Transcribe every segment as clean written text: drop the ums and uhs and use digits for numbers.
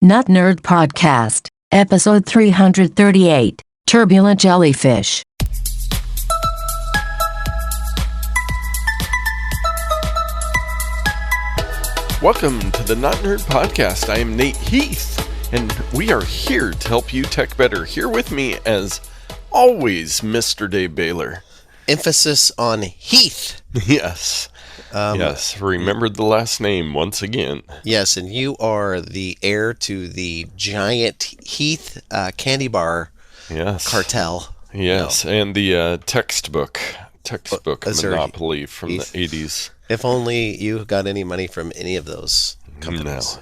Nut Nerd Podcast, Episode 338, Turbulent Jellyfish. Welcome to the Nut Nerd Podcast. I am Nate Heath, and we are here to help you tech better. Here with me, as always, Mr. Dave Baylor. Emphasis on Heath. Yes. Yes, remembered the last name once again. Yes, and you are the heir to the giant Heath candy bar cartel. Yes, and the textbook monopoly from Heath. The 80s. If only you got any money from any of those companies.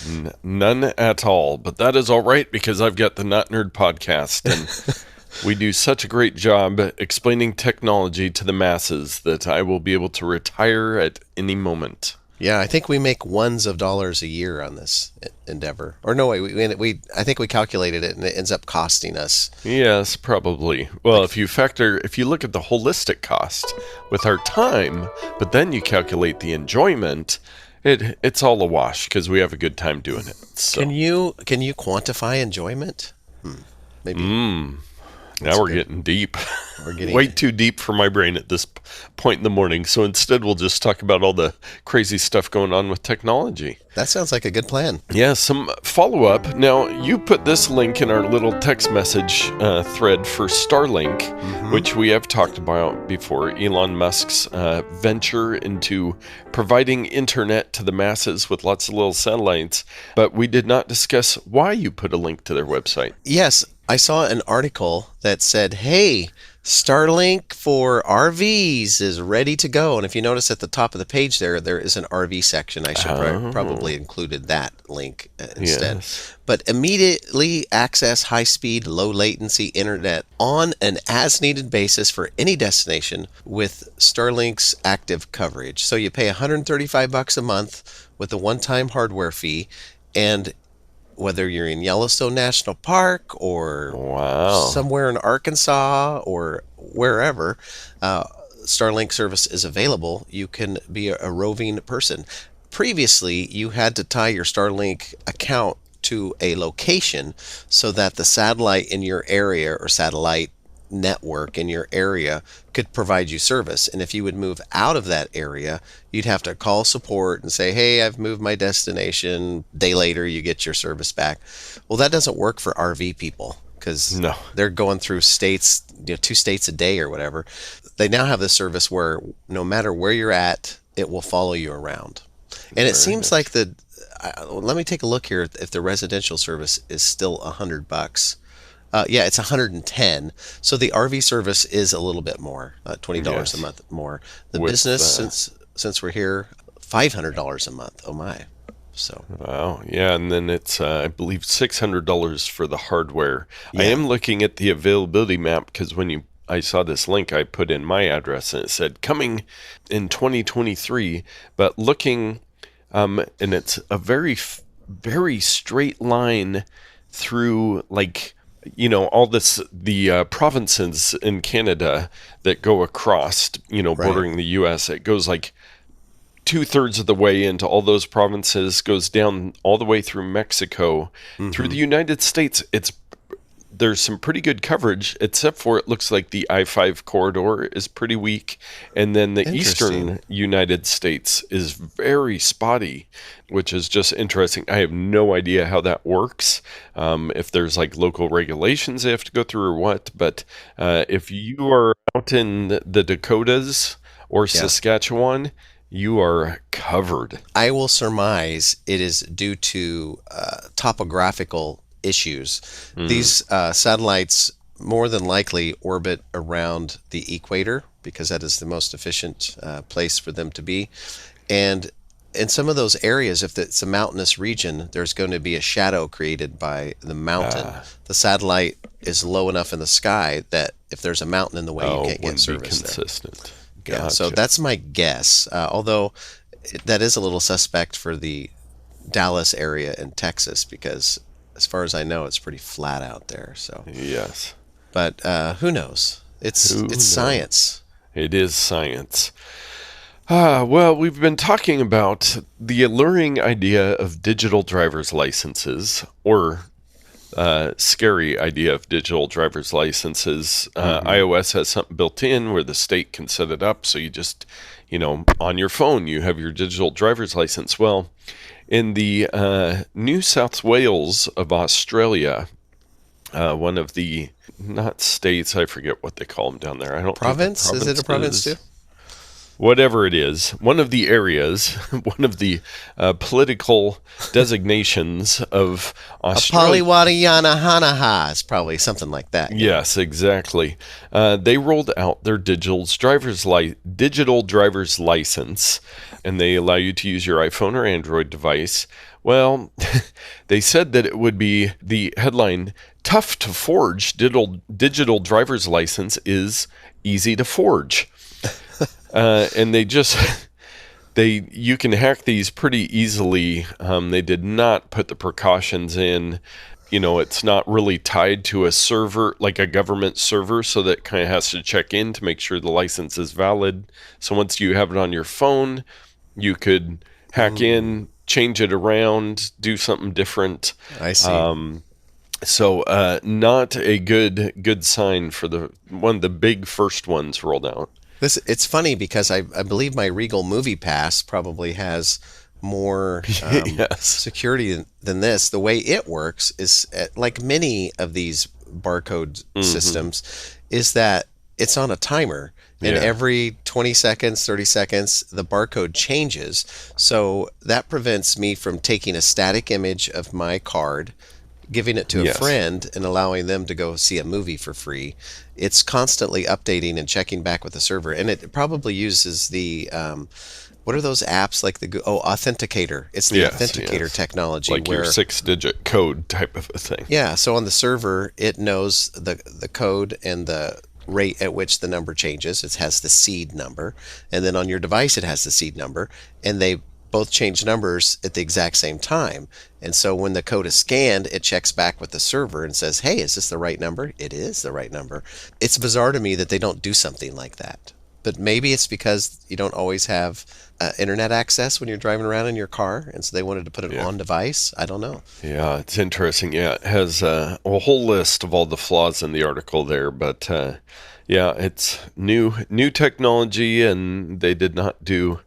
No, none at all. But that is all right because I've got the Nut Nerd Podcast, and we do such a great job explaining technology to the masses that I will be able to retire at any moment. Yeah, I think we make ones of dollars a year on this endeavor. Or no, I think we calculated it, and it ends up costing us. Yes, probably. Well, if you look at the holistic cost with our time, but then you calculate the enjoyment, it's all a wash because we have a good time doing it. So. Can you quantify enjoyment? Maybe. Now we're getting deep. We're getting way too deep for my brain at this point in the morning. So instead, we'll just talk about all the crazy stuff going on with technology. That sounds like a good plan. Yeah, some follow-up. Now, you put this link in our little text message thread for Starlink, which we have talked about before. Elon Musk's venture into providing internet to the masses with lots of little satellites. But we did not discuss why you put a link to their website. Yes. I saw an article that said, hey, Starlink for RVs is ready to go. And if you notice at the top of the page there is an RV section. I should probably included that link instead. Yes. But immediately access high-speed, low-latency internet on an as-needed basis for any destination with Starlink's active coverage. So you pay $135 a month with a one-time hardware fee, and whether you're in Yellowstone National Park or somewhere in Arkansas or wherever, Starlink service is available. You can be a roving person. Previously, you had to tie your Starlink account to a location so that the satellite in your area or satellite network in your area could provide you service. And if you would move out of that area, you'd have to call support and say, hey, I've moved my destination. Day later, you get your service back. Well, that doesn't work for RV people because they're going through states, 2 states a day or whatever. They now have this service where no matter where you're at, it will follow you around. And it seems like let me take a look here if the residential service is still $100. Yeah, it's $110. So the RV service is a little bit more, $20 a month more. The business, since we're here, $500 a month. Oh my! So wow, yeah, and then it's I believe $600 for the hardware. Yeah. I am looking at the availability map because when I saw this link, I put in my address and it said coming in 2023. But looking, and it's a very, very straight line through all the provinces in Canada that go across, bordering the U.S. It goes 2/3 of the way into all those provinces, goes down all the way through Mexico, through the United States. There's some pretty good coverage, except for it looks like the I-5 corridor is pretty weak. And then the eastern United States is very spotty, which is just interesting. I have no idea how that works, if there's local regulations they have to go through or what. But if you are out in the Dakotas or Saskatchewan, you are covered. I will surmise it is due to topographical issues. These satellites more than likely orbit around the equator because that is the most efficient place for them to be. And in some of those areas, if it's a mountainous region, there's going to be a shadow created by the mountain. The satellite is low enough in the sky that if there's a mountain in the way, you can't get service be consistent. There. Yeah, so that's my guess. Although that is a little suspect for the Dallas area in Texas because as far as I know, it's pretty flat out there. So yes, but who knows? It's science. It is science. Well, we've been talking about the alluring idea of digital driver's licenses, or scary idea of digital driver's licenses. iOS has something built in where the state can set it up, so you just, on your phone, you have your digital driver's license. Well, in the New South Wales of Australia, one of the, not states, I forget what they call them down there. I don't Province? Is it a province too? Whatever it is, one of the areas, one of the political designations of Australia. Apaliwadiyanahanaha is probably something like that. Yes, exactly. They rolled out their digital driver's license, and they allow you to use your iPhone or Android device. Well, they said that it would be the headline, "Tough to forge digital driver's license is easy to forge." And you can hack these pretty easily. They did not put the precautions in. It's not really tied to a server, like a government server, so that kind of has to check in to make sure the license is valid. So once you have it on your phone, you could hack in, change it around, do something different. I see. So not a good sign for one of the big first ones rolled out. It's funny because I believe my Regal Movie Pass probably has more security than this. The way it works is, like many of these barcode systems, is that it's on a timer. And every 20 seconds, 30 seconds, the barcode changes. So that prevents me from taking a static image of my card, giving it to a friend, and allowing them to go see a movie for free. It's constantly updating and checking back with the server. And it probably uses the, what are those apps like Authenticator? It's the Authenticator technology. Like your 6-digit code type of a thing. Yeah, so on the server, it knows the code and the rate at which the number changes. It has the seed number. And then on your device, it has the seed number. And they both change numbers at the exact same time. And so when the code is scanned, it checks back with the server and says, hey, is this the right number? It is the right number. It's bizarre to me that they don't do something like that. But maybe it's because you don't always have internet access when you're driving around in your car, and so they wanted to put it on device. I don't know. Yeah, it's interesting. Yeah, it has a whole list of all the flaws in the article there, but it's new technology, and they did not do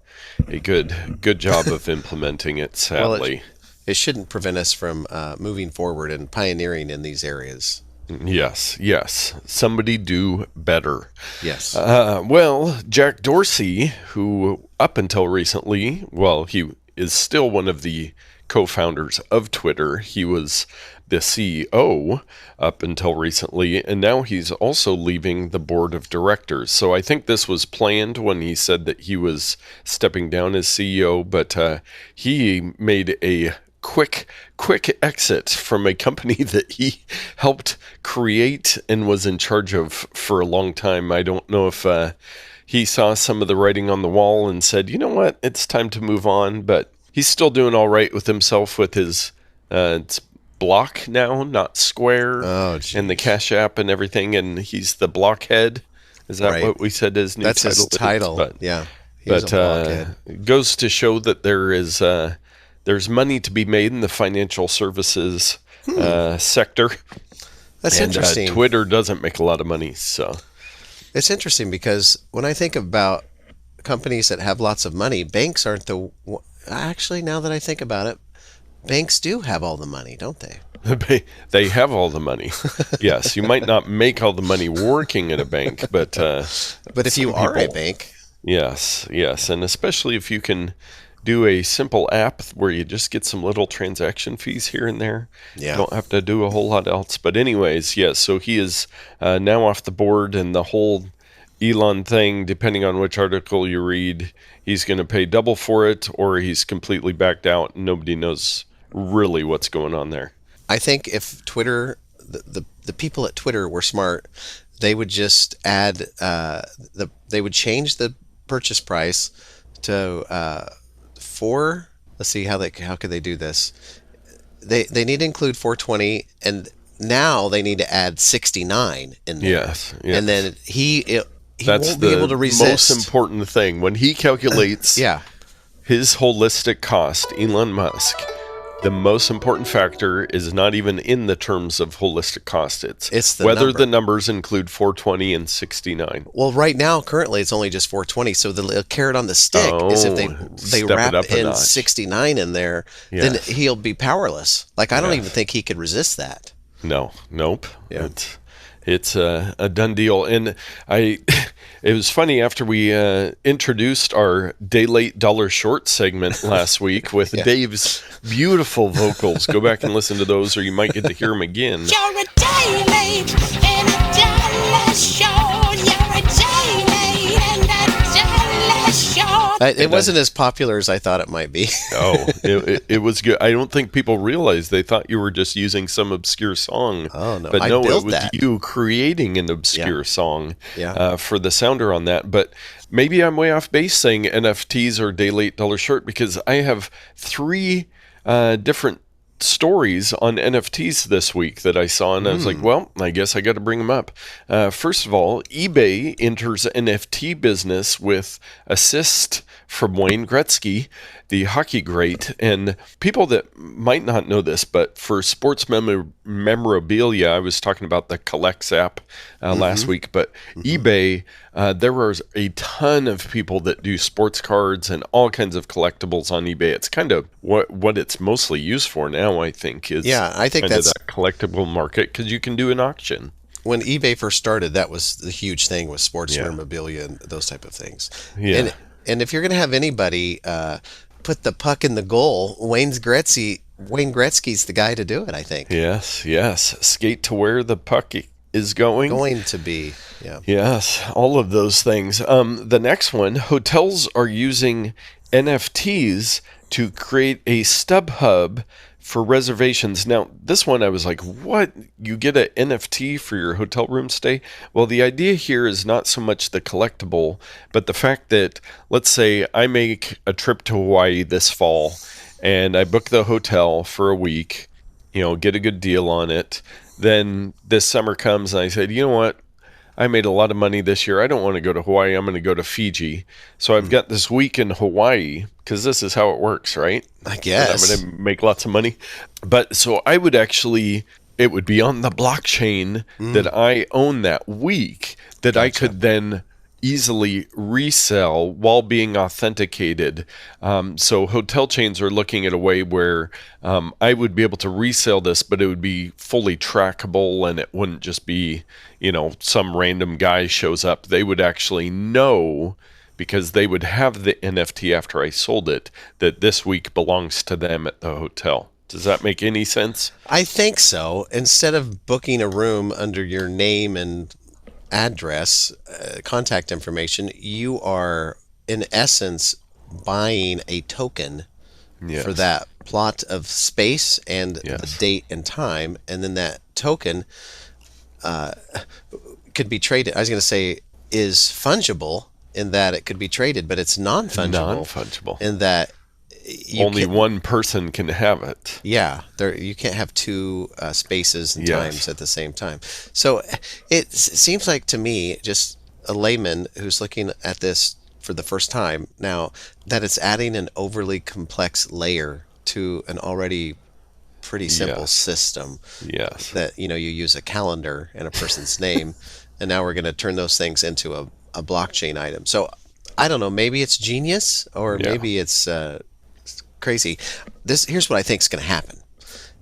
a good job of implementing it, sadly. Well, it shouldn't prevent us from moving forward and pioneering in these areas. Yes. Somebody do better. Yes. Well, Jack Dorsey, who up until recently, he is still one of the co-founders of Twitter. He was the CEO up until recently, and now he's also leaving the board of directors. So I think this was planned when he said that he was stepping down as CEO, but he made a quick exit from a company that he helped create and was in charge of for a long time. I don't know if he saw some of the writing on the wall and said, you know what, it's time to move on, but he's still doing all right with himself with his it's Block now, not Square, and the Cash App and everything, and he's the Blockhead. Is that what we said his new title? That's his title, but, yeah. But it goes to show that there's money to be made in the financial services sector. That's interesting. Twitter doesn't make a lot of money, so. It's interesting because when I think about companies that have lots of money, banks aren't actually, now that I think about it, banks do have all the money, don't they? They have all the money. Yes, you might not make all the money working at a bank, but if you are a bank. Yes, and especially if you can do a simple app where you just get some little transaction fees here and there. Yeah. You don't have to do a whole lot else. But anyways, yes, so he is now off the board, and the whole Elon thing, depending on which article you read, he's going to pay double for it, or he's completely backed out and nobody knows really what's going on there. I think if Twitter, the people at Twitter were smart, they would just add, they would change the purchase price to 4. Let's see how could they do this. They need to include 420, and now they need to add 69 in there. Yes. And then he That's won't be able to resist. Most important thing. When he calculates his holistic cost, Elon Musk, the most important factor is not even in the terms of holistic cost. It's whether the numbers include 420 and 69. Well, right now, currently, it's only just 420. So the carrot on the stick is if they wrap in 69 in there, then he'll be powerless. Like, I don't even think he could resist that. Nope. Yeah. It's a done deal. And it was funny after we introduced our Day Late Dollar Short segment last week with Dave's beautiful vocals. Go back and listen to those, or you might get to hear them again. You're a day late and a dollar short. You're a day late and a dollar short. It wasn't as popular as I thought it might be. It was good. I don't think people realized. They thought you were just using some obscure song. Oh, no. But no, it was you creating an obscure song for the sounder on that. But maybe I'm way off base saying NFTs or Day Late Dollar Short, because I have 3 different stories on NFTs this week that I saw, and I was like, well, I guess I got to bring them up. First of all, eBay enters NFT business with assist from Wayne Gretzky, the hockey great. And people that might not know this, but for sports memorabilia, I was talking about the Collects app last week, but eBay, there was a ton of people that do sports cards and all kinds of collectibles on eBay. It's kind of what it's mostly used for now, I think, is I think that's that collectible market, because you can do an auction. When eBay first started, that was the huge thing with sports memorabilia and those type of things. Yeah. And if you're going to have anybody put the puck in the goal, Wayne Gretzky's the guy to do it, I think. Yes. Skate to where the puck is going. Going to be, Yes, all of those things. The next one, hotels are using NFTs to create a StubHub for reservations. Now, this one I was like, what? You get an NFT for your hotel room stay? Well, the idea here is not so much the collectible, but the fact that, let's say I make a trip to Hawaii this fall and I book the hotel for a week, get a good deal on it. Then this summer comes and I said, you know what? I made a lot of money this year. I don't want to go to Hawaii. I'm going to go to Fiji. So I've got this week in Hawaii, because this is how it works, right? I guess. And I'm going to make lots of money. But so I would actually, it would be on the blockchain that I own that week that I could then easily resell while being authenticated. So hotel chains are looking at a way where I would be able to resell this, but it would be fully trackable, and it wouldn't just be, some random guy shows up. They would actually know, because they would have the NFT after I sold it, that this week belongs to them at the hotel. Does that make any sense? I think so. Instead of booking a room under your name and address, contact information, you are in essence buying a token for that plot of space and the date and time, and then that token could be traded. I was going to say is fungible in that it could be traded, but it's non-fungible in that only one person can have it. Yeah, you can't have 2 spaces and times at the same time. So it seems like to me, just a layman who's looking at this for the first time now, that it's adding an overly complex layer to an already pretty simple system. Yes. That, you use a calendar and a person's name, and now we're going to turn those things into a blockchain item. So I don't know, maybe it's genius, or maybe it's crazy. Here's what I think is going to happen: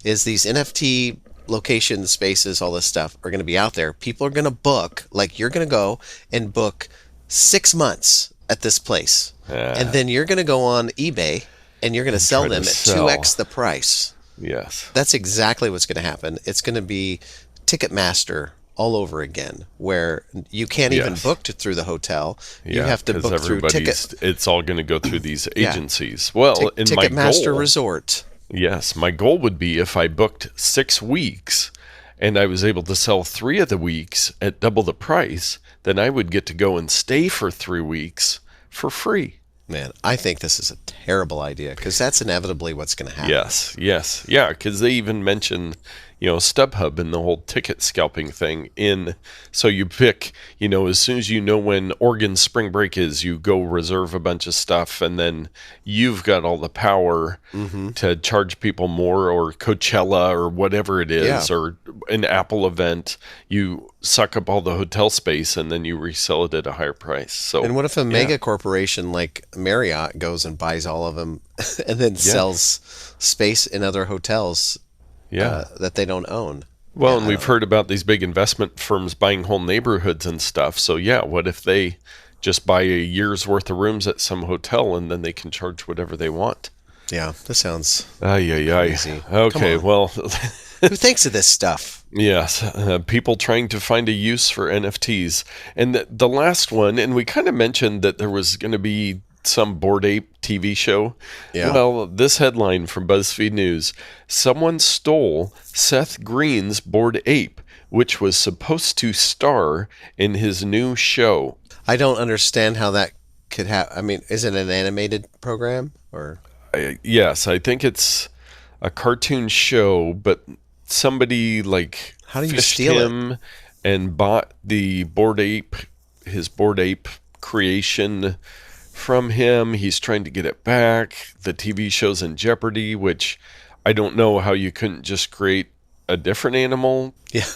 is these NFT locations, spaces, all this stuff are going to be out there. People are going to book, like you're going to go and book 6 months at this place, and then you're going to go on eBay and you're going to sell them at 2x the price. Yes, that's exactly what's going to happen. It's going to be Ticketmaster all over again, where you can't even book through the hotel. You have to book through Ticket. It's all going to go through these agencies. Well, in my Ticketmaster Resort. Yes, my goal would be, if I booked 6 weeks and I was able to sell 3 of the weeks at double the price, then I would get to go and stay for 3 weeks for free. Man, I think this is a terrible idea because that's inevitably what's going to happen. Yes. Yeah, because they even mention, StubHub and the whole ticket scalping thing so you pick, as soon as you know when Oregon spring break is, you go reserve a bunch of stuff, and then you've got all the power to charge people more, or Coachella or whatever it is, or an Apple event. You suck up all the hotel space and then you resell it at a higher price. So, and what if a mega corporation like Marriott goes and buys all of them and then sells space in other hotels that they don't own? Well, and we've heard about these big investment firms buying whole neighborhoods and stuff. So, what if they just buy a year's worth of rooms at some hotel and then they can charge whatever they want? Yeah, that sounds crazy. Okay, well... Who thinks of this stuff? Yes, people trying to find a use for NFTs. And the last one, and we kind of mentioned that there was going to be some Bored Ape TV show. Yeah. Well, this headline from BuzzFeed News: someone stole Seth Green's Bored Ape, which was supposed to star in his new show. I don't understand how that could happen. I mean, is it an animated program or? Yes, I think it's a cartoon show, but somebody how do you fished steal him and bought the Bored Ape, his Bored Ape creation from him. He's trying to get it back. The TV show's in jeopardy, which I don't know how you couldn't just create a different animal. Yeah,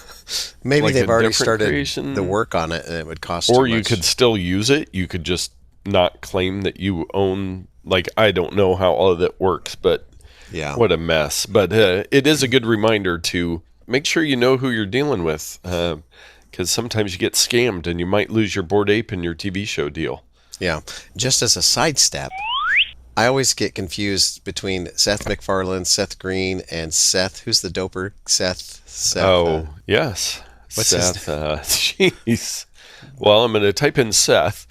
maybe they've already started creation. The work on it, and it would cost. Or too you much. could still use it. You could just not claim that you own. I don't know how all of that works, but. Yeah. What a mess. But it is a good reminder to make sure you know who you're dealing with, because sometimes you get scammed and you might lose your Bored Ape in your TV show deal. Yeah. Just as a sidestep, I always get confused between Seth MacFarlane, Seth Green, and Seth. Who's the doper? Seth. Yes. What's Seth? his name? Jeez. Well, I'm going to type in Seth.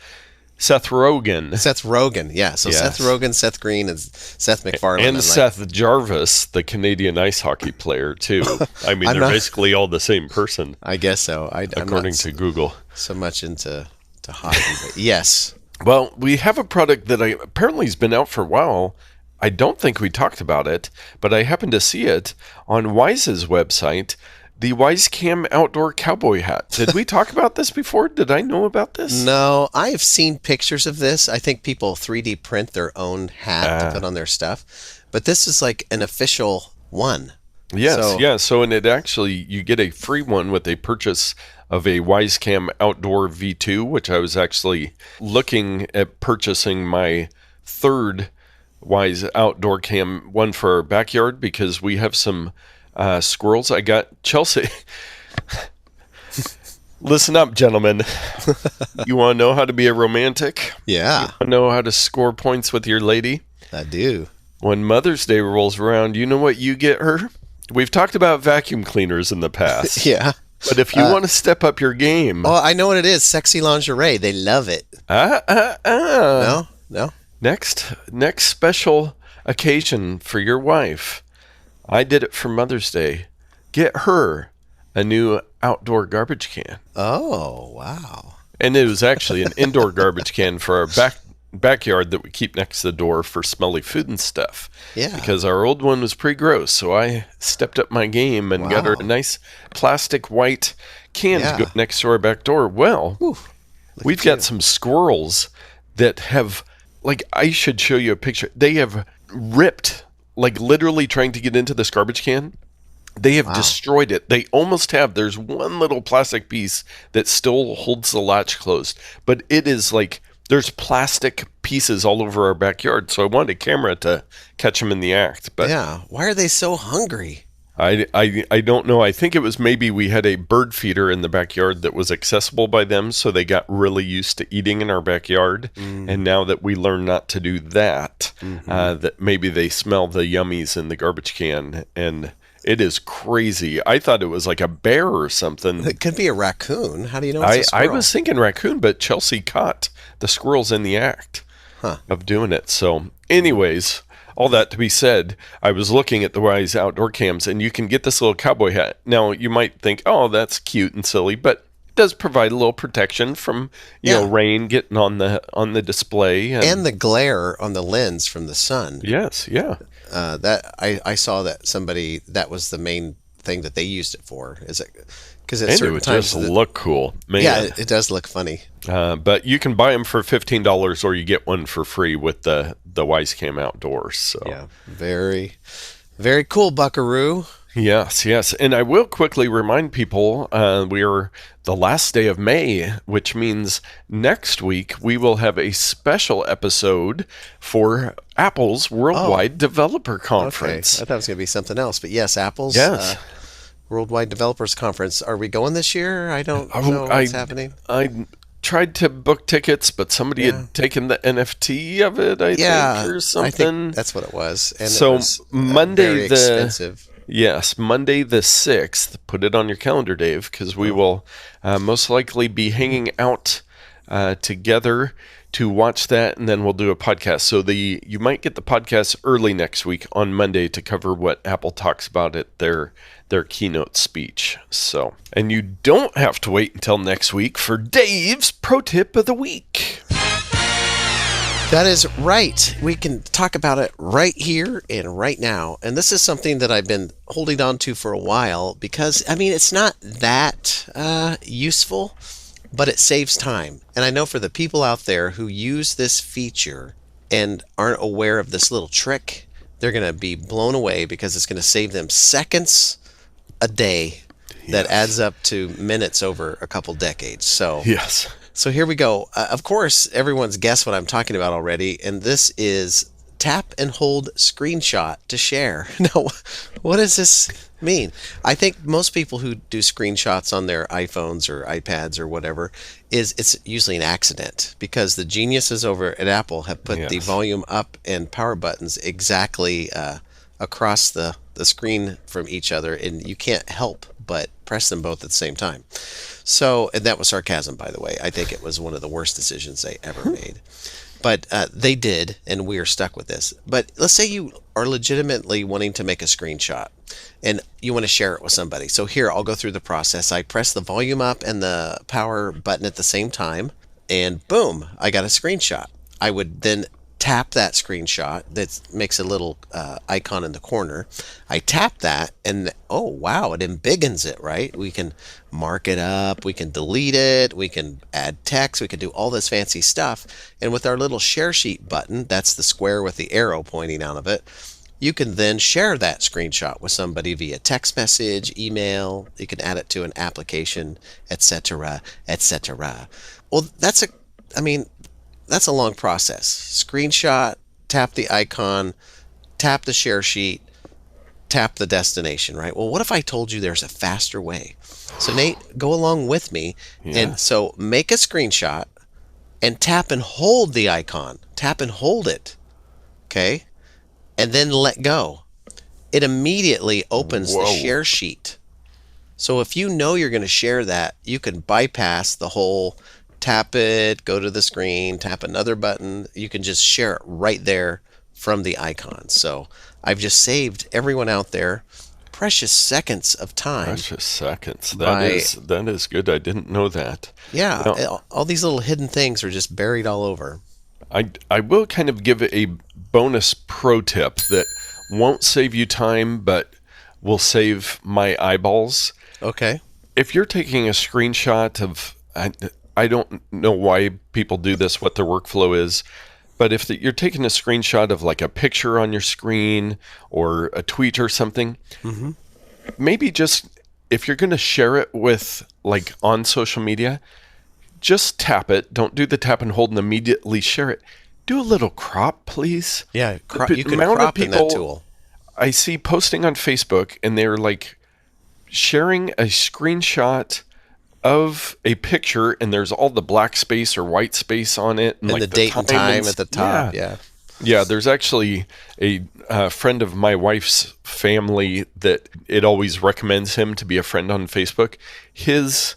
Seth Rogen. Seth Rogen, yeah. So yes. Seth Rogen, Seth Green, and Seth MacFarlane. And Seth Jarvis, the Canadian ice hockey player, too. I mean, they're basically all the same person. I guess so. According to Google. So much into hockey, but yes. Well, we have a product that apparently has been out for a while. I don't think we talked about it, but I happened to see it on Wyze's website. The Wyze Cam outdoor cowboy hat. Did we talk about this before? Did I know about this? No, I have seen pictures of this. I think people 3D print their own hat to put on their stuff. But this is like an official one. Yes, So, and it actually, you get a free one with a purchase of a Wyze Cam Outdoor V2, which I was actually looking at purchasing my third Wyze Outdoor Cam one for our backyard because we have some squirrels. I got Chelsea. Listen up, gentlemen. You want to know how to be a romantic? Yeah. You want to know how to score points with your lady? I do. When Mother's Day rolls around, you know what you get her? We've talked about vacuum cleaners in the past. Yeah. But if you want to step up your game... Oh, I know what it is. Sexy lingerie. They love it. No? Next special occasion for your wife. I did it for Mother's Day. Get her a new outdoor garbage can. Oh, wow. And it was actually an indoor garbage can for our backyard that we keep next to the door for smelly food and stuff. Yeah. Because our old one was pretty gross. So I stepped up my game and got her a nice plastic white can to go next to our back door. Well, we've got some squirrels that have, I should show you a picture. They have ripped, literally trying to get into this garbage can. They have destroyed it. They almost have. There's one little plastic piece that still holds the latch closed. But it is there's plastic pieces all over our backyard. So I wanted a camera to catch them in the act. But yeah. Why are they so hungry? I don't know. I think it was maybe we had a bird feeder in the backyard that was accessible by them. So they got really used to eating in our backyard. And now that we learned not to do that, that maybe they smell the yummies in the garbage can. And it is crazy. I thought it was like a bear or something. It could be a raccoon. How do you know it's a squirrel? I was thinking raccoon, but Chelsea caught the squirrels in the act of doing it. So anyways, all that to be said, I was looking at the Wyze outdoor cams, and you can get this little cowboy hat. Now, you might think, oh, that's cute and silly, but does provide a little protection from rain getting on the display and the glare on the lens from the sun. Yes, yeah. That I saw that somebody, that was the main thing that they used it for. Is it because at certain times just look cool, man. Yeah, it does look funny. But you can buy them for $15, or you get one for free with the Wyze Cam Outdoors. So yeah, very, very cool, Buckaroo. Yes. And I will quickly remind people we are the last day of May, which means next week we will have a special episode for Apple's Worldwide Developer Conference. Okay. I thought it was going to be something else, but yes, Apple's Worldwide Developers Conference. Are we going this year? I don't know what's happening. I tried to book tickets, but somebody had taken the NFT of it, I think, or something. I think that's what it was. And so it was, Monday very expensive. Yes, Monday the 6th. Put it on your calendar, Dave, because we will most likely be hanging out together to watch that, and then we'll do a podcast. So you might get the podcast early next week on Monday to cover what Apple talks about at their keynote speech. So, and you don't have to wait until next week for Dave's Pro Tip of the Week. That is right. We can talk about it right here and right now. And this is something that I've been holding on to for a while because, it's not that useful, but it saves time. And I know for the people out there who use this feature and aren't aware of this little trick, they're going to be blown away because it's going to save them seconds a day that adds up to minutes over a couple decades. So yes. So here we go. Of course, everyone's guessed what I'm talking about already, and this is tap and hold screenshot to share. Now, what does this mean? I think most people who do screenshots on their iPhones or iPads or whatever, it's usually an accident because the geniuses over at Apple have put the volume up and power buttons exactly across the screen from each other, and you can't help but press them both at the same time. So, and that was sarcasm, by the way. I think it was one of the worst decisions they ever made. But they did, and we are stuck with this. But let's say you are legitimately wanting to make a screenshot, and you want to share it with somebody. So here, I'll go through the process. I press the volume up and the power button at the same time, and boom, I got a screenshot. I would then tap that screenshot that makes a little icon in the corner. I tap that and oh wow, it embiggens it, right? We can mark it up, we can delete it, we can add text, we can do all this fancy stuff. And with our little share sheet button, that's the square with the arrow pointing out of it, you can then share that screenshot with somebody via text message, email, you can add it to an application, etc., etc. Well, that's a long process. Screenshot, tap the icon, tap the share sheet, tap the destination, right? Well, what if I told you there's a faster way? So Nate, go along with me. And so make a screenshot and tap and hold the icon. Tap and hold it. Okay? And then let go. It immediately opens the share sheet. So if you know you're going to share that, you can bypass the whole tap it, go to the screen, tap another button. You can just share it right there from the icon. So I've just saved everyone out there precious seconds of time. Precious seconds. That is good. I didn't know that. Yeah. All these little hidden things are just buried all over. I will kind of give a bonus pro tip that won't save you time, but will save my eyeballs. Okay. If you're taking a screenshot of... I don't know why people do this, what their workflow is, but if you're taking a screenshot of like a picture on your screen or a tweet or something, maybe just if you're going to share it with like on social media, just tap it. Don't do the tap and hold and immediately share it. Do a little crop, please. Yeah, you can crop in that tool. I see posting on Facebook and they're like sharing a screenshot of a picture, and there's all the black space or white space on it, and like the date and time at the top. Yeah. There's actually a friend of my wife's family that it always recommends him to be a friend on Facebook. His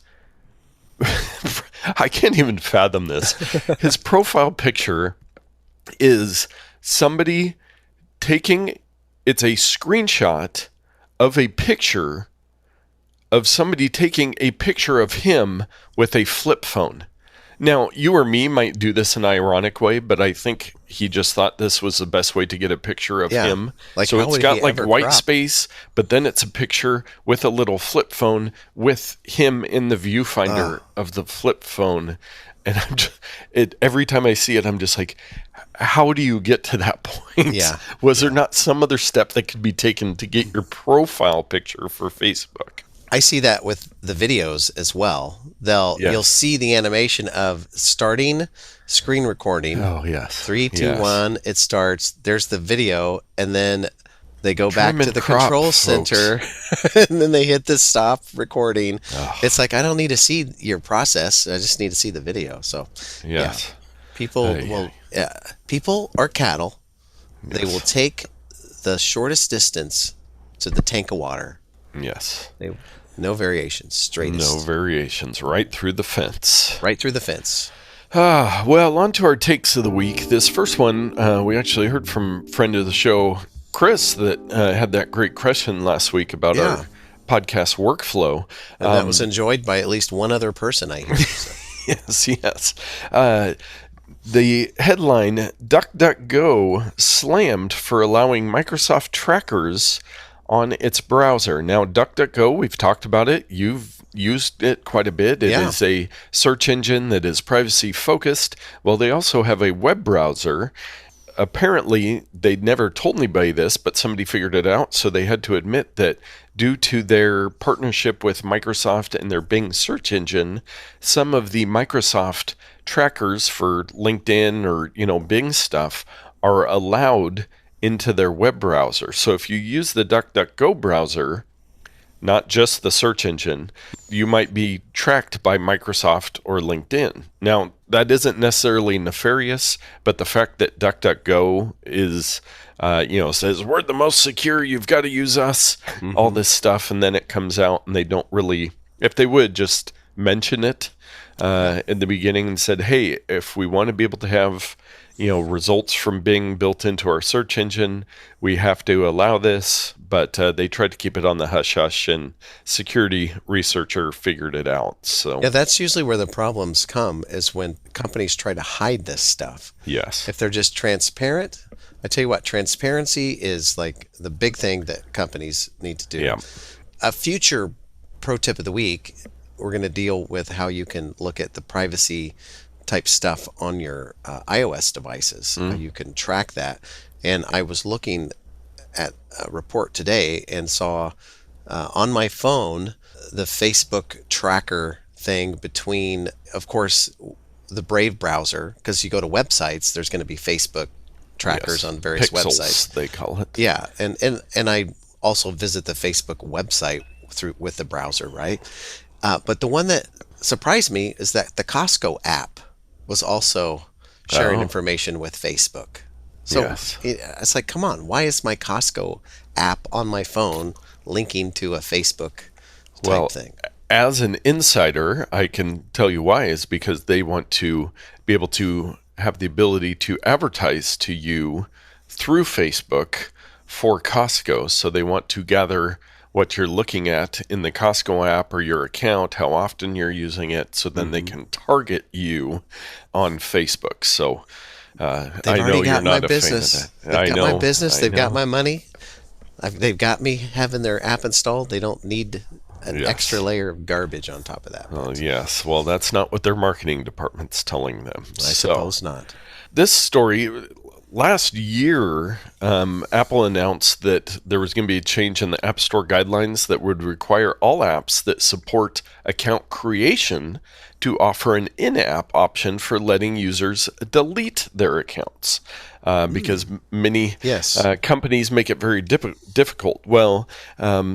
I can't even fathom this. His profile picture is somebody taking, it's a screenshot of a picture of somebody taking a picture of him with a flip phone. Now, you or me might do this in an ironic way, but I think he just thought this was the best way to get a picture of him. Like, so how it's would got he like ever white crop? space, but then it's a picture with a little flip phone with him in the viewfinder of the flip phone. And I'm just, every time I see it, I'm just like, how do you get to that point? Yeah. Was there not some other step that could be taken to get your profile picture for Facebook? I see that with the videos as well. You'll see the animation of starting screen recording. Oh, yes. 3, 2, 1. It starts. There's the video, and then they go back Trim to and the crop, control folks. center, and then they hit the stop recording. It's like, I don't need to see your process. I just need to see the video. So, Yes. people people are cattle. They will take the shortest distance to the tank of water. Yes. No variations, straightest. No variations, right through the fence. Right through the fence. Well, on to our takes of the week. This first one, we actually heard from friend of the show, Chris, that had that great question last week about our podcast workflow. And that was enjoyed by at least one other person, I hear. So. Yes. The headline, DuckDuckGo slammed for allowing Microsoft trackers on its browser. Now, DuckDuckGo, we've talked about it. You've used it quite a bit. It is a search engine that is privacy focused. Well, they also have a web browser. Apparently, they'd never told anybody this, but somebody figured it out. So they had to admit that due to their partnership with Microsoft and their Bing search engine, some of the Microsoft trackers for LinkedIn or, Bing stuff are allowed into their web browser. So if you use the DuckDuckGo browser, not just the search engine, you might be tracked by Microsoft or LinkedIn. Now, that isn't necessarily nefarious, but the fact that DuckDuckGo is, says, we're the most secure, you've got to use us, all this stuff, and then it comes out and they don't really, if they would just mention it in the beginning and said, hey, if we want to be able to have results from Bing built into our search engine, we have to allow this, but they tried to keep it on the hush-hush, and security researcher figured it out. So Yeah, that's usually where the problems come, is when companies try to hide this stuff. yes. If they're just transparent, I tell you what, transparency is like the big thing that companies need to do. Yeah. A future pro tip of the week, we're going to deal with how you can look at the privacy type stuff on your iOS devices. You can track that. And I was looking at a report today and saw on my phone the Facebook tracker thing between, of course, the Brave browser, because you go to websites, there's going to be Facebook trackers on various Pixels, websites. they call it. Yeah, and I also visit the Facebook website with the browser, right? But the one that surprised me is that the Costco app was also sharing information with Facebook. So Yes. it's like, come on, why is my Costco app on my phone linking to a Facebook type thing? As an insider, I can tell you why, is because they want to be able to have the ability to advertise to you through Facebook for Costco. So they want to gather what you're looking at in the Costco app or your account, how often you're using it, so then they can target you on Facebook. So I know you're not a fan of that. They've got my business. They've got my money. They've got me having their app installed. They don't need an extra layer of garbage on top of that. Oh, yes. Well, that's not what their marketing department's telling them. I suppose not. This story, last year, Apple announced that there was going to be a change in the App Store guidelines that would require all apps that support account creation to offer an in-app option for letting users delete their accounts. Because many companies make it very difficult. Well,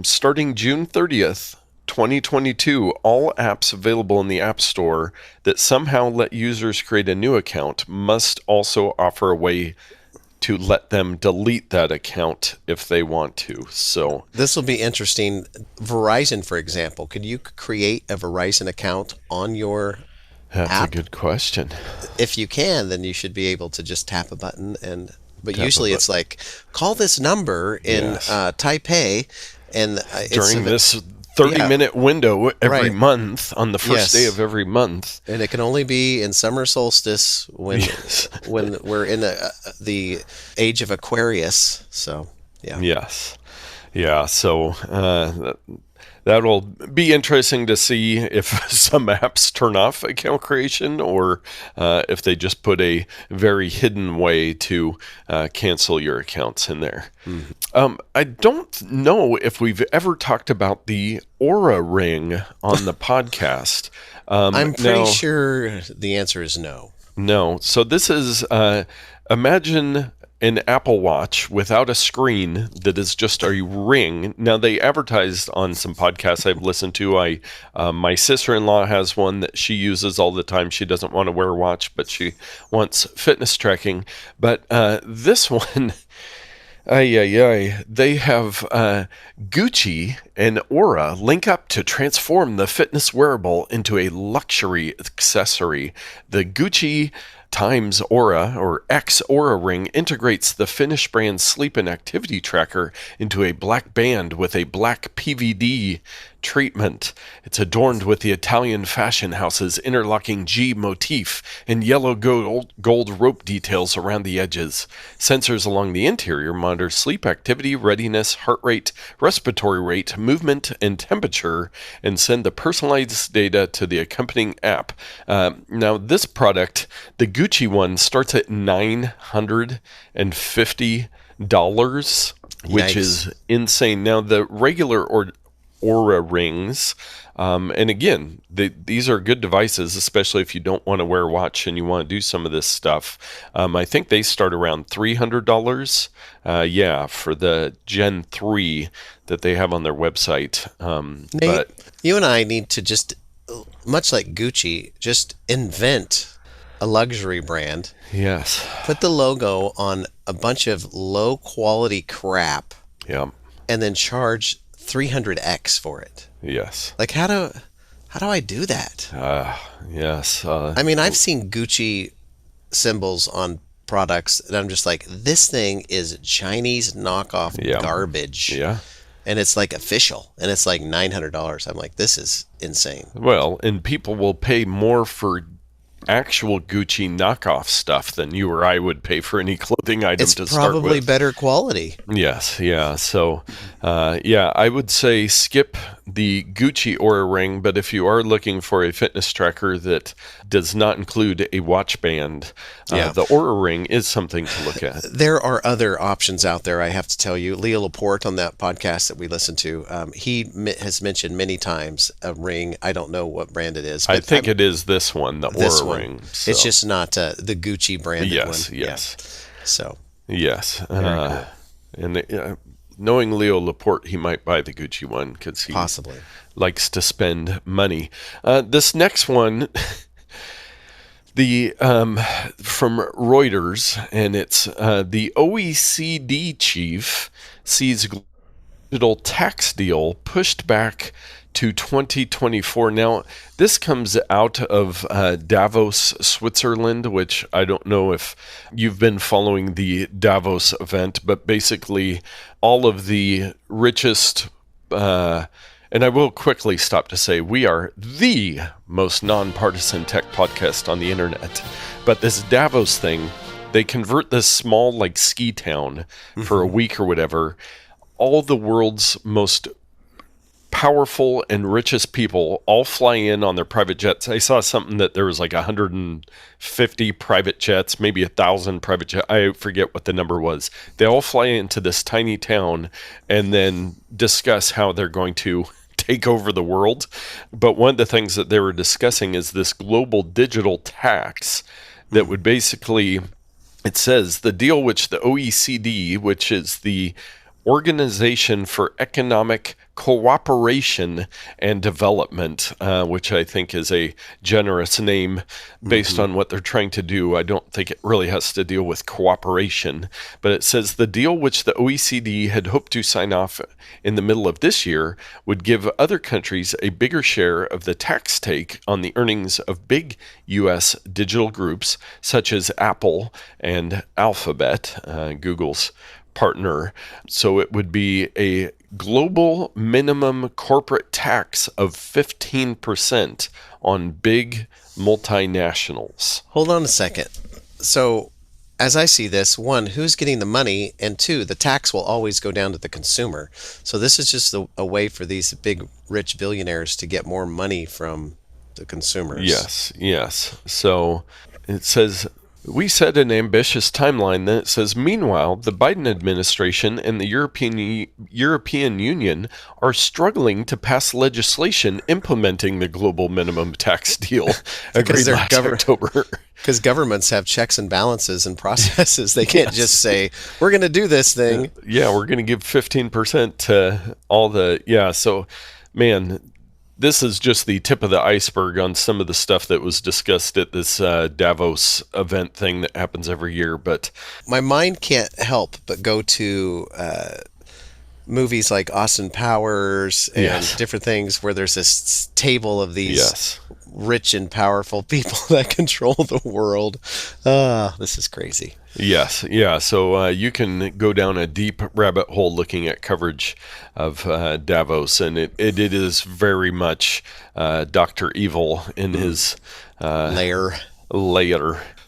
starting June 30th, 2022, all apps available in the App Store that somehow let users create a new account must also offer a way to let them delete that account if they want to. So this will be interesting. Verizon, for example, could you create a Verizon account on your that's app? a good question. If you can, then you should be able to just tap a button but usually it's like, call this number in Taipei, and during this 30-minute window every Right. month on the first Yes. day of every month. And it can only be in summer solstice when Yes. when we're in the age of Aquarius. So yeah. Yes. Yeah. So that'll be interesting to see if some apps turn off account creation or if they just put a very hidden way to cancel your accounts in there. I don't know if we've ever talked about the Oura Ring on the podcast. I'm pretty now- sure the answer is no. No. So this is, imagine an Apple Watch without a screen that is just a ring. Now, they advertised on some podcasts I've listened to. My sister-in-law has one that she uses all the time. She doesn't want to wear a watch, but she wants fitness tracking. But this one... They have Gucci and Oura link up to transform the fitness wearable into a luxury accessory. The Gucci times Oura, or X Oura Ring, integrates the Finnish brand sleep and activity tracker into a black band with a black PVD treatment. It's adorned with the Italian fashion house's interlocking G motif and yellow gold rope details around the edges. Sensors along the interior monitor sleep activity, readiness, heart rate, respiratory rate, movement, and temperature, and send the personalized data to the accompanying app. Now, this product, the Gucci one, starts at $950, which Yikes. is insane. Now, the regular Oura Rings, and again, these are good devices, especially if you don't want to wear a watch and you want to do some of this stuff. I think they start around $300, for the Gen 3 that they have on their website. Nate, But you and I need to just, much like Gucci, just invent a luxury brand, yes, put the logo on a bunch of low quality crap, yeah, and then charge 300x for it. yes, Like how do I do that? yes. I mean, I've seen Gucci symbols on products and I'm just like, this thing is Chinese knockoff Yeah. garbage. Yeah. And it's like official and it's like $900. I'm like, this is insane. Well, and people will pay more for actual Gucci knockoff stuff than you or I would pay for any clothing item It's to start probably with. better quality. Yes, yeah. So, I would say skip the Gucci Oura Ring, but if you are looking for a fitness tracker that does not include a watch band, the Oura Ring is something to look at. There are other options out there, I have to tell you. Leo Laporte on that podcast that we listened to, he has mentioned many times a ring. I don't know what brand it is. I But think it is this one, the this Oura one. Ring. It's just not the Gucci branded Yes, one. yes. Yeah. So Yes. cool. And knowing Leo Laporte, he might buy the Gucci one because he possibly. likes to spend money. This next one, from Reuters, and it's the OECD chief sees digital tax deal pushed back to 2024. Now, this comes out of Davos, Switzerland, which I don't know if you've been following the Davos event, but basically all of the richest, and I will quickly stop to say we are the most nonpartisan tech podcast on the internet. But this Davos thing, they convert this small like ski town for a week or whatever. All the world's most powerful and richest people all fly in on their private jets. I saw something that there was like 150 private jets, maybe 1,000 private jets. I forget what the number was. They all fly into this tiny town and then discuss how they're going to take over the world. But one of the things that they were discussing is this global digital tax that would basically, it says, the deal which the OECD, which is the Organization for Economic Cooperation and Development, which I think is a generous name based on what they're trying to do. I don't think it really has to deal with cooperation, but it says the deal which the OECD had hoped to sign off in the middle of this year would give other countries a bigger share of the tax take on the earnings of big U.S. digital groups such as Apple and Alphabet, Google's partner. So it would be a global minimum corporate tax of 15% on big multinationals. Hold on a second. So, as I see this, one, who's getting the money? And two, the tax will always go down to the consumer. So this is just a way for these big, rich billionaires to get more money from the consumers. Yes. So it says, we set an ambitious timeline that says, meanwhile, the Biden administration and the European Union are struggling to pass legislation implementing the global minimum tax deal agreed last October. Because governments have checks and balances and processes. They can't just say, we're going to do this thing. We're going to give 15% to all the... Yeah, so, man... This is just the tip of the iceberg on some of the stuff that was discussed at this Davos event thing that happens every year. But my mind can't help but go to movies like Austin Powers and different things where there's this table of these rich and powerful people that control the world. This is crazy. Yes. So you can go down a deep rabbit hole looking at coverage of Davos, and it is very much Dr. Evil in his lair.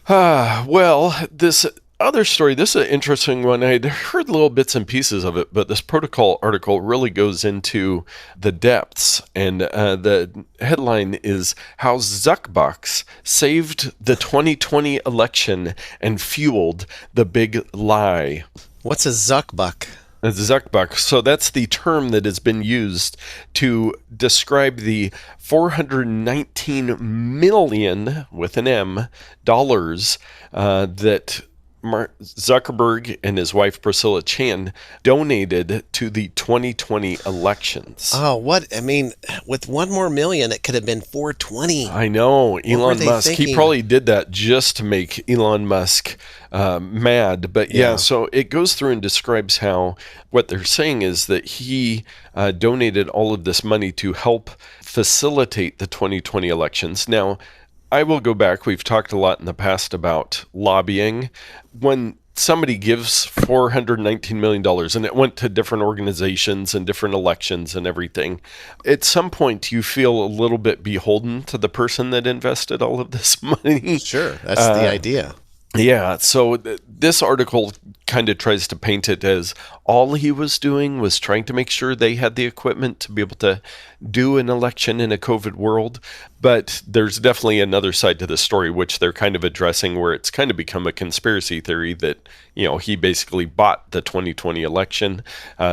Well, this other story, this is an interesting one. I'd heard little bits and pieces of it, but this protocol article really goes into the depths. And the headline is how Zuck Bucks saved the 2020 election and fueled the big lie. What's a Zuck Buck? A Zuck Buck. So that's the term that has been used to describe the $419 million, with an M, dollars that Mark Zuckerberg and his wife Priscilla Chan donated to the 2020 elections. Oh, what? I mean, with one more million, it could have been 420. I know. Elon Musk, thinking? He probably did that just to make Elon Musk mad. But so it goes through and describes how what they're saying is that he donated all of this money to help facilitate the 2020 elections. Now, I will go back. We've talked a lot in the past about lobbying. When somebody gives $419 million and it went to different organizations and different elections and everything, at some point you feel a little bit beholden to the person that invested all of this money. Sure, that's the idea. Yeah, so this article kind of tries to paint it as all he was doing was trying to make sure they had the equipment to be able to do an election in a COVID world. But there's definitely another side to the story, which they're kind of addressing, where it's kind of become a conspiracy theory that, he basically bought the 2020 election.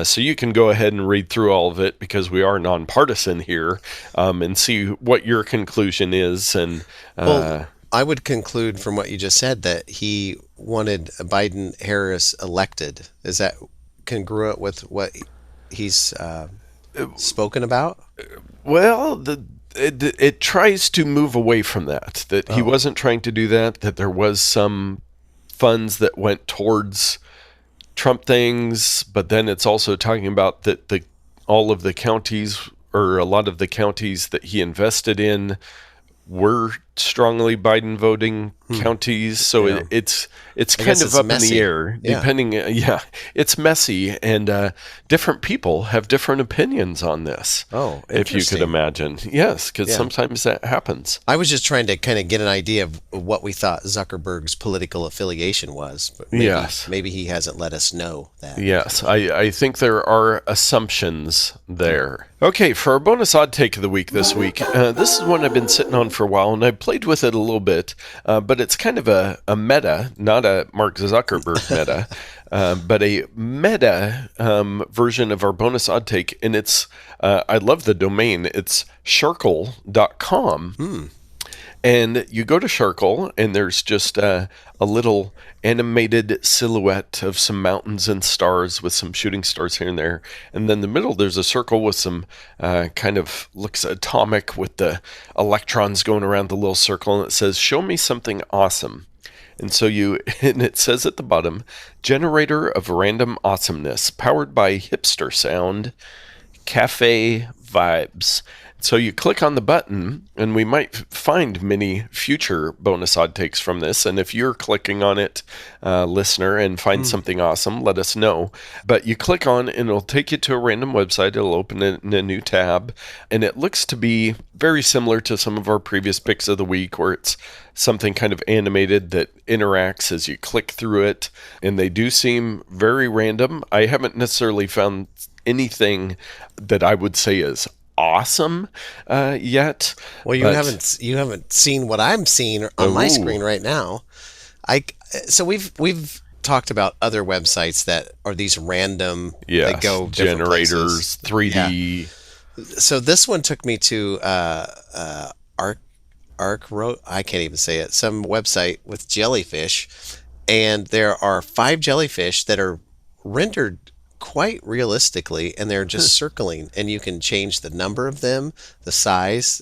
So you can go ahead and read through all of it, because we are nonpartisan here, and see what your conclusion is. And I would conclude from what you just said that he wanted Biden-Harris elected. Is that congruent with what he's spoken about? Well, it tries to move away from that he wasn't trying to do that there was some funds that went towards Trump things, but then it's also talking about that all of the counties, or a lot of the counties that he invested in, were strongly Biden voting counties. So it's kind of up messy. in the air, depending. It's messy, and different people have different opinions on this. Oh, if you could imagine. Yes, because sometimes that happens. I was just trying to kind of get an idea of what we thought Zuckerberg's political affiliation was. But maybe he hasn't let us know that. Yes, I think there are assumptions there. Okay, for our bonus odd take of the week this week, this is one I've been sitting on for a while, and I played with it a little bit, but it's kind of a meta, not a Mark Zuckerberg meta, but a meta version of our bonus odd take, and it's, I love the domain, it's Sharkle.com. And you go to Sharkle, and there's just a little animated silhouette of some mountains and stars with some shooting stars here and there. And then in the middle, there's a circle with some kind of looks atomic with the electrons going around the little circle. And it says, show me something awesome. And so and it says at the bottom, generator of random awesomeness, powered by hipster sound, cafe vibes. So you click on the button, and we might find many future bonus odd takes from this. And if you're clicking on it, listener, and find something awesome, let us know. But you click on, and it'll take you to a random website. It'll open it in a new tab, and it looks to be very similar to some of our previous picks of the week, where it's something kind of animated that interacts as you click through it. And they do seem very random. I haven't necessarily found anything that I would say is awesome yet. Well, you haven't seen what I'm seeing on my screen right now. So we've talked about other websites that are these random that go generators, 3D. Yeah. So this one took me to I can't even say it. Some website with jellyfish, and there are 5 jellyfish that are rendered quite realistically, and they're just circling, and you can change the number of them, the size,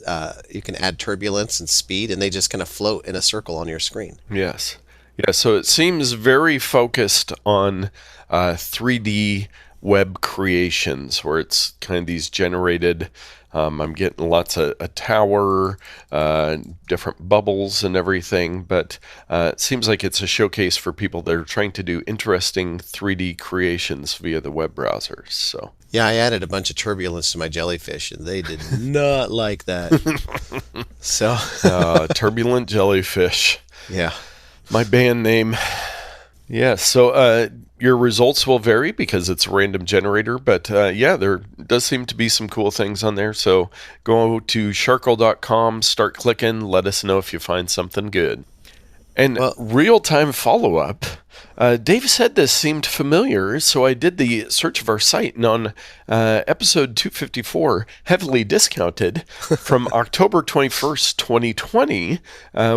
you can add turbulence and speed, and they just kind of float in a circle on your screen. Yes. Yeah, so it seems very focused on 3D web creations, where it's kind of these generated, I'm getting lots of a tower, different bubbles and everything, but it seems like it's a showcase for people that are trying to do interesting 3D creations via the web browsers. So yeah, I added a bunch of turbulence to my jellyfish, and they did not like that. So Turbulent Jellyfish. Yeah. My band name. Yeah, so your results will vary because it's a random generator, but there does seem to be some cool things on there. So go to Sharkle.com, start clicking, let us know if you find something good. And real-time follow-up. Dave said this seemed familiar, so I did the search of our site, and on episode 254, heavily discounted, from October 21st, 2020,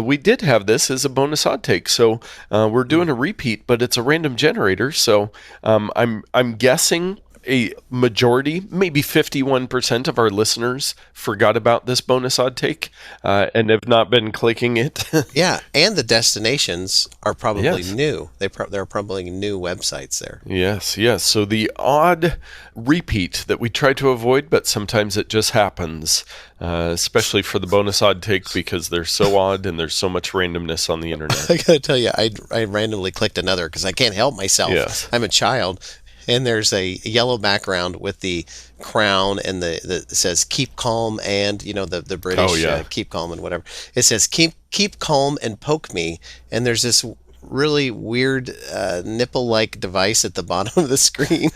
we did have this as a bonus odd take. So we're doing a repeat, but it's a random generator, so I'm guessing a majority, maybe 51% of our listeners forgot about this bonus odd take and have not been clicking it. Yeah, and the destinations are probably new. There are probably new websites there. Yes. So the odd repeat that we try to avoid, but sometimes it just happens, especially for the bonus odd take, because they're so odd and there's so much randomness on the internet. I gotta tell you, I randomly clicked another because I can't help myself. Yes. I'm a child. And there's a yellow background with the crown and the says "keep calm" and the British "keep calm" and whatever. It says "keep calm and poke me." And there's this really weird nipple-like device at the bottom of the screen,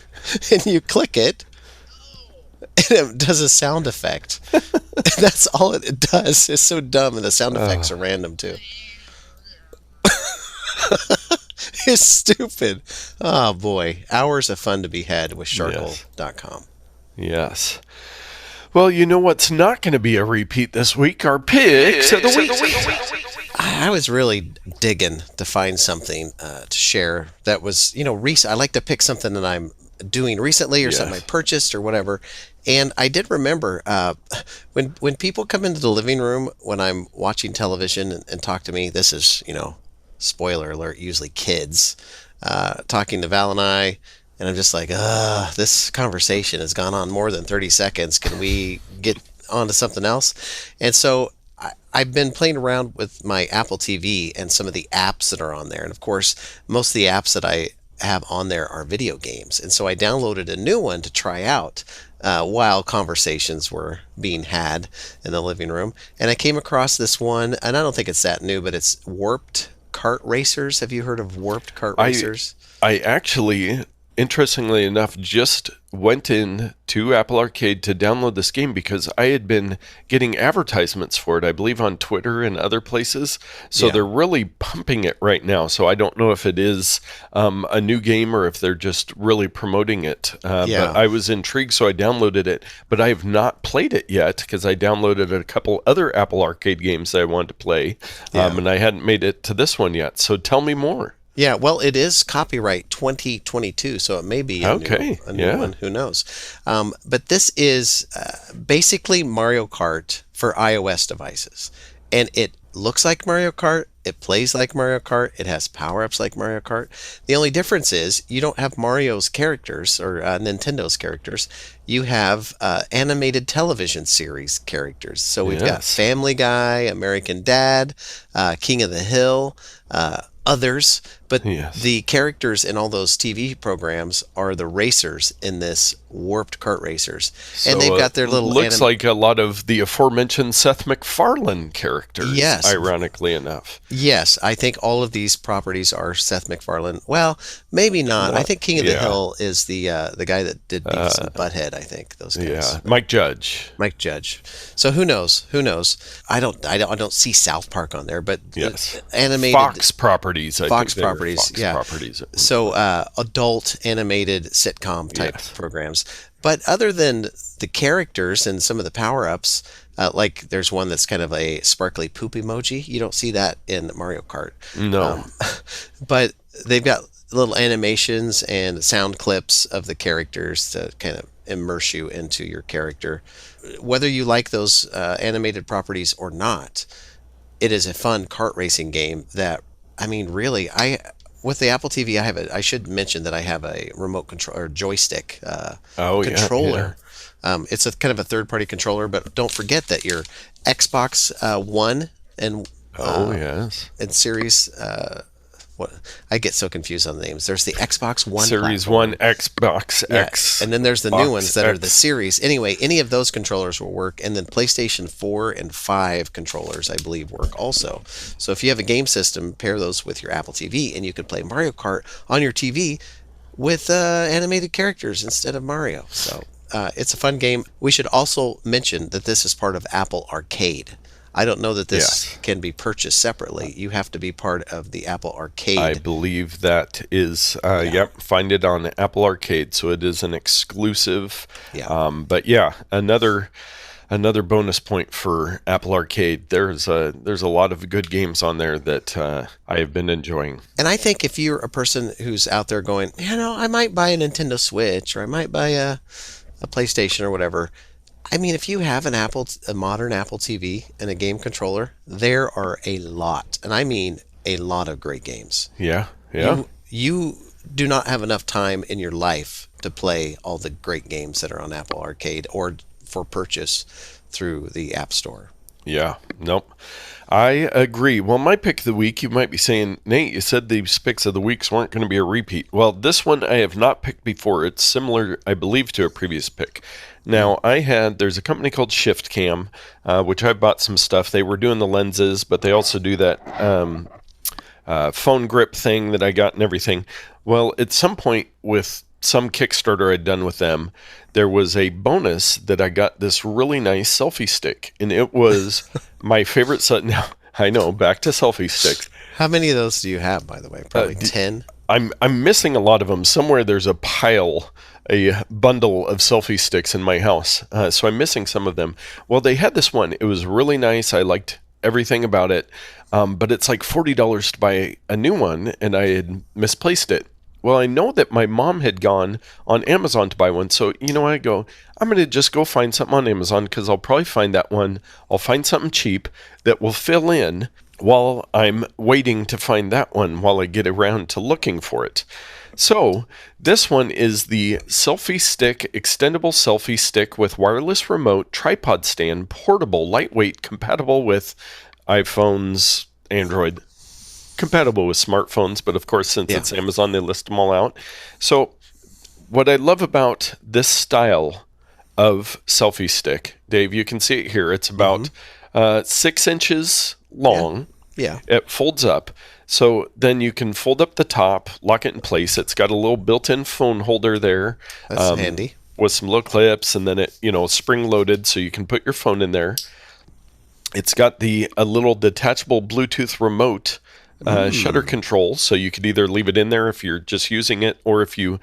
and you click it, and it does a sound effect. That's all it does. It's so dumb, and the sound effects are random too. It's stupid. Oh boy, hours of fun to be had with Sharkle.com. Yes. Well, you know what's not going to be a repeat this week? Our picks of the week. I was really digging to find something to share that was, recent. I like to pick something that I'm doing recently or something I purchased or whatever. And I did remember when people come into the living room when I'm watching television and talk to me, this is, spoiler alert, usually kids, talking to Val and I, and I'm just like, this conversation has gone on more than 30 seconds. Can we get on to something else? And so I've been playing around with my Apple TV and some of the apps that are on there. And of course, most of the apps that I have on there are video games. And so I downloaded a new one to try out while conversations were being had in the living room. And I came across this one, and I don't think it's that new, but it's Warped Kart Racers. Have you heard of Warped Kart Racers? I actually, interestingly enough, just went in to Apple Arcade to download this game because I had been getting advertisements for it, I believe, on Twitter and other places. So they're really pumping it right now. So I don't know if it is a new game or if they're just really promoting it. But I was intrigued, so I downloaded it. But I have not played it yet because I downloaded a couple other Apple Arcade games that I wanted to play. And I hadn't made it to this one yet. So tell me more. Yeah, well, it is copyright 2022, so it may be a new one. Who knows? But this is basically Mario Kart for iOS devices. And it looks like Mario Kart. It plays like Mario Kart. It has power-ups like Mario Kart. The only difference is you don't have Mario's characters or Nintendo's characters. You have animated television series characters. So we've got Family Guy, American Dad, King of the Hill, others. But the characters in all those TV programs are the racers in this Warped Kart Racers. So and they've got their little... looks like a lot of the aforementioned Seth MacFarlane characters, ironically enough. Yes, I think all of these properties are Seth MacFarlane. Well, maybe not. I think King of the Hill is the guy that did Beavis and Butthead, I think. Those guys. Yeah, Mike Judge. So who knows? I don't see South Park on there, but animated... Fox properties, Fox properties. Properties. So adult animated sitcom type programs. But other than the characters and some of the power-ups, like there's one that's kind of a sparkly poop emoji. You don't see that in Mario Kart. No. But they've got little animations and sound clips of the characters to kind of immerse you into your character. Whether you like those animated properties or not, it is a fun kart racing game that, I mean, really, with the Apple TV, I should mention that I have a remote control or joystick controller. It's a kind of a third-party controller, but don't forget that your Xbox One and and Series. What I get so confused on the names. There's the Xbox One Series platform. 1, Xbox X, and then there's the new ones that are the Series. Anyway, any of those controllers will work, and then PlayStation 4 and 5 controllers, I believe, work also. So if you have a game system, pair those with your Apple TV, and you can play Mario Kart on your TV with animated characters instead of Mario. So it's a fun game. We should also mention that this is part of Apple Arcade. I don't know that this can be purchased separately. You have to be part of the Apple Arcade. I believe that is, find it on Apple Arcade. So it is an exclusive. But another bonus point for Apple Arcade. There's a lot of good games on there that I have been enjoying. And I think if you're a person who's out there going, I might buy a Nintendo Switch or I might buy a PlayStation or whatever. I mean, if you have a modern Apple TV and a game controller, there are a lot, and I mean a lot of great games. Yeah. You do not have enough time in your life to play all the great games that are on Apple Arcade or for purchase through the App Store. Yeah. Nope. I agree. Well, my pick of the week, you might be saying, Nate, you said these picks of the weeks weren't going to be a repeat. Well, this one I have not picked before. It's similar, I believe, to a previous pick. Now, there's a company called ShiftCam, which I bought some stuff. They were doing the lenses, but they also do that phone grip thing that I got and everything. Well, at some point with some Kickstarter I'd done with them, there was a bonus that I got this really nice selfie stick, and it was my favorite set. Now, I know, back to selfie sticks. How many of those do you have, by the way? Probably 10? I'm missing a lot of them. Somewhere there's a bundle of selfie sticks in my house. So I'm missing some of them. Well, they had this one. It was really nice. I liked everything about it. But it's like $40 to buy a new one, and I had misplaced it. Well, I know that my mom had gone on Amazon to buy one. So, I go, I'm going to just go find something on Amazon because I'll probably find that one. I'll find something cheap that will fill in while I'm waiting to find that one while I get around to looking for it. So this one is the Selfie Stick, extendable selfie stick with wireless remote, tripod stand, portable, lightweight, compatible with iPhones, Android, compatible with smartphones. But of course, since it's Amazon, they list them all out. So what I love about this style of selfie stick, Dave, you can see it here. It's about 6 inches long. Yeah. It folds up. So then you can fold up the top, lock it in place. It's got a little built-in phone holder there. That's handy. With some little clips, and then it, spring-loaded so you can put your phone in there. It's got a little detachable Bluetooth remote shutter control, so you could either leave it in there if you're just using it, or if you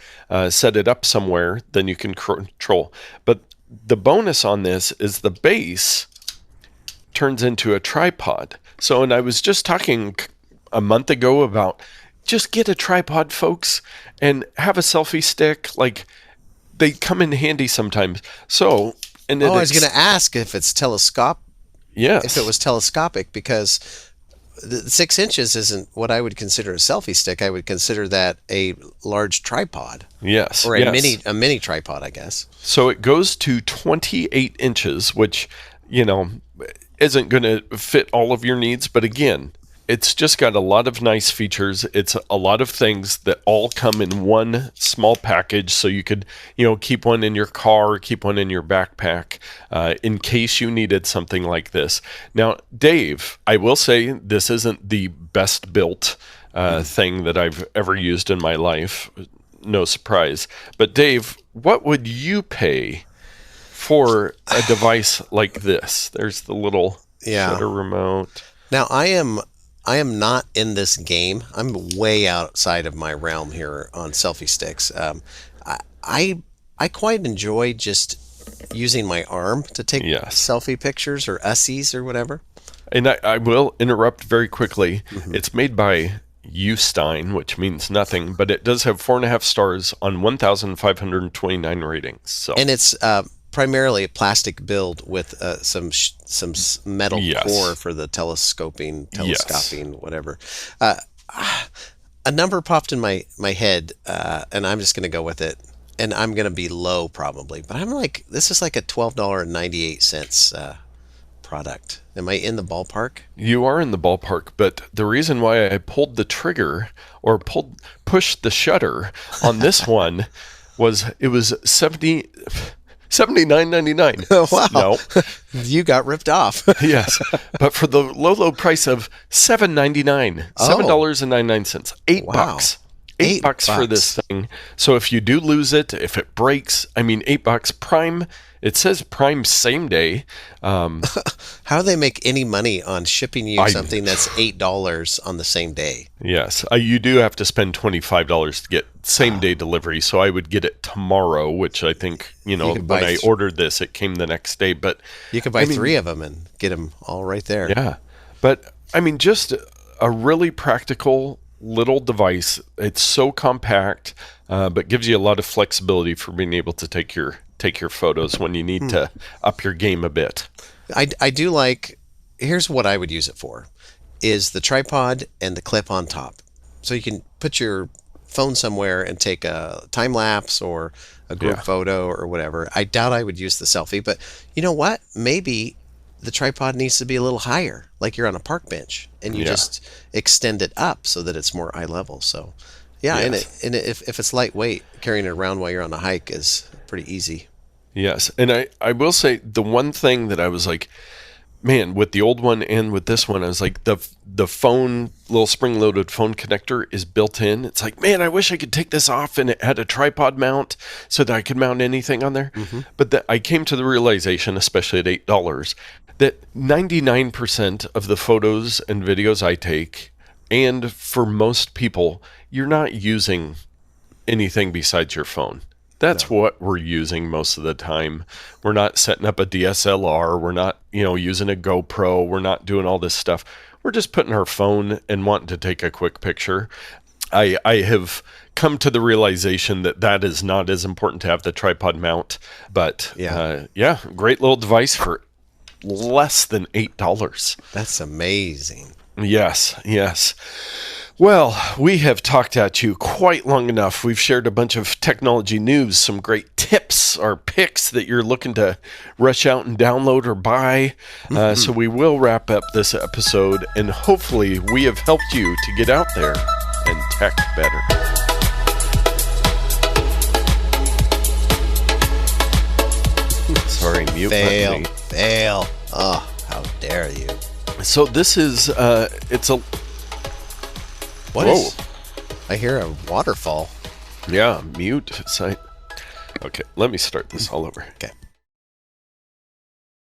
set it up somewhere, then you can control. But the bonus on this is the base turns into a tripod. So, and I was just talking a month ago about just get a tripod, folks, and have a selfie stick. Like, they come in handy sometimes. So, I was going to ask if it's telescopic. Yes. If it was telescopic, because the 6 inches isn't what I would consider a selfie stick. I would consider that a large tripod. Yes. Or yes. a mini tripod, I guess. So it goes to 28 inches, which, isn't going to fit all of your needs. But again, it's just got a lot of nice features. It's a lot of things that all come in one small package. So you could, keep one in your car, keep one in your backpack, in case you needed something like this. Now, Dave, I will say this isn't the best built thing that I've ever used in my life. No surprise. But Dave, what would you pay for a device like this? There's the little shutter remote. Now, I am not in this game. I'm way outside of my realm here on selfie sticks. I quite enjoy just using my arm to take selfie pictures or ussies or whatever. And I will interrupt very quickly. Mm-hmm. It's made by Ustein, which means nothing, but it does have 4.5 stars on 1,529 ratings. So. And it's primarily a plastic build with some metal core for the telescoping, whatever. A number popped in my head, and I'm just going to go with it. And I'm going to be low probably, but I'm like, this is like a $12.98 product. Am I in the ballpark? You are in the ballpark, but the reason why I pulled the trigger or pushed the shutter on this one was it was $79.99. Oh, wow. No. You got ripped off. Yes. But for the low price of $7.99, $7.99, $8. $8 for this thing. So if you do lose it, if it breaks, $8 Prime. It says Prime same day. How do they make any money on shipping you something that's $8 on the same day? Yes, you do have to spend $25 to get same day delivery. So I would get it tomorrow, which I think when I ordered this, it came the next day. But you could buy 3 of them and get them all right there. Yeah, but just a really practical little device. It's so compact, but gives you a lot of flexibility for being able to take your photos when you need to up your game a bit. I do like, here's what I would use it for, is the tripod and the clip on top. So you can put your phone somewhere and take a time lapse or a group photo or whatever. I doubt I would use the selfie, but you know what? Maybe the tripod needs to be a little higher, like you're on a park bench, and you just extend it up so that it's more eye level. So and if it's lightweight, carrying it around while you're on a hike is pretty easy. Yes, and I will say the one thing that I was like, man, with the old one and with this one, I was like, the phone, little spring-loaded phone connector is built in. It's like, man, I wish I could take this off and it had a tripod mount so that I could mount anything on there. Mm-hmm. But I came to the realization, especially at $8, that 99% of the photos and videos I take, and for most people, you're not using anything besides your phone. That's what we're using most of the time. We're not setting up a DSLR. We're not, using a GoPro. We're not doing all this stuff. We're just putting our phone and wanting to take a quick picture. I have come to the realization that is not as important to have the tripod mount. But great little device for less than $8. That's amazing. Yes. Well, we have talked at you quite long enough. We've shared a bunch of technology news, some great tips or picks that you're looking to rush out and download or buy. So we will wrap up this episode, and hopefully we have helped you to get out there and tech better. Sorry, mute button. Fail. Oh, how dare you. So this is, it's a... What is? I hear a waterfall. Yeah, mute site. Okay, let me start this all over. Okay.